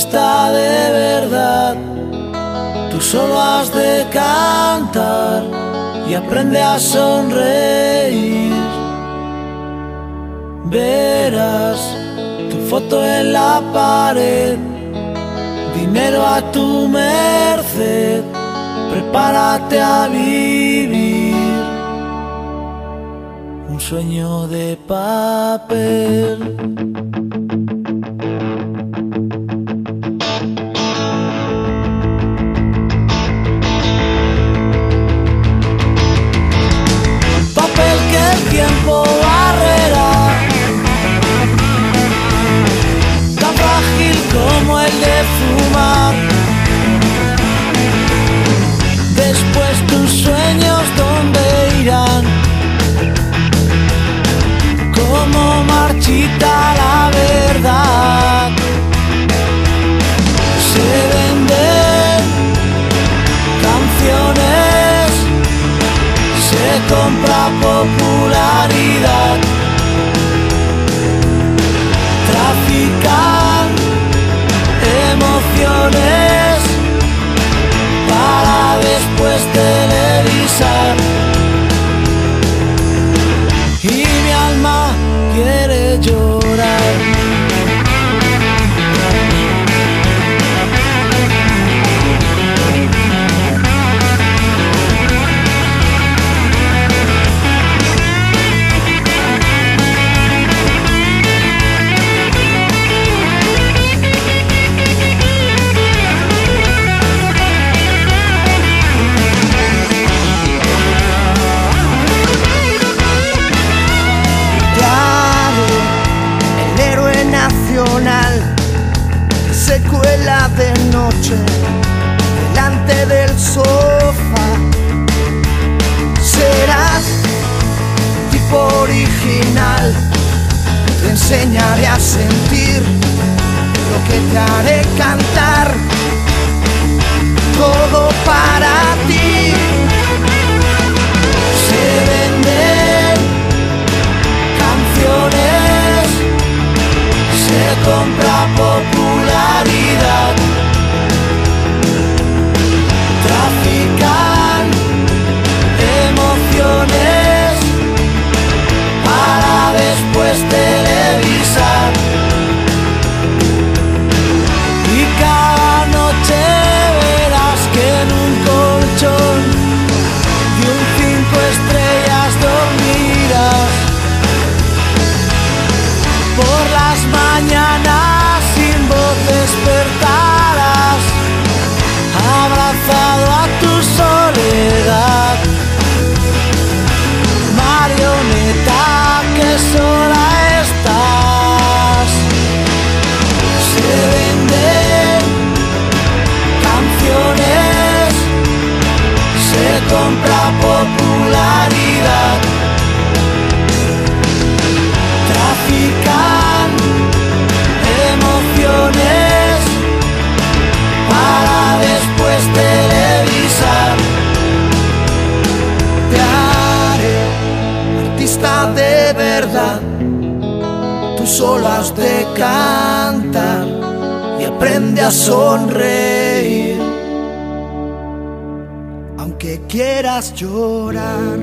artista de verdad. Tú solo has de cantar y aprende a sonreír. Verás tu foto en la pared, dinero a tu merced, prepárate a vivir un sueño de papel. Papel que el tiempo barrerá, tan frágil como el de fumar. Después tus sueños, ¿dónde irán? Como marchita la verdad. Se venden canciones, se compra popularidad, trafican emociones para después televisar. Y mi alma quiere llorar. Se cuela de noche delante del sofá. Serás tipo original, te enseñaré a sentir lo que te haré cantar, todo para ti. Se venden canciones, se compra popularidad, trafican emociones para después televisar. Y cada noche verás que en un colchón de un 5 estrellas dormirás. Por las mañanas sin voz despertarás, abrazado a tu soledad. Marioneta que sola estás. Se venden canciones, se compra popularidad, trafican emociones para después televisar. Te haré artista de verdad. Tú solo has de cantar y aprende a sonreír, aunque quieras llorar.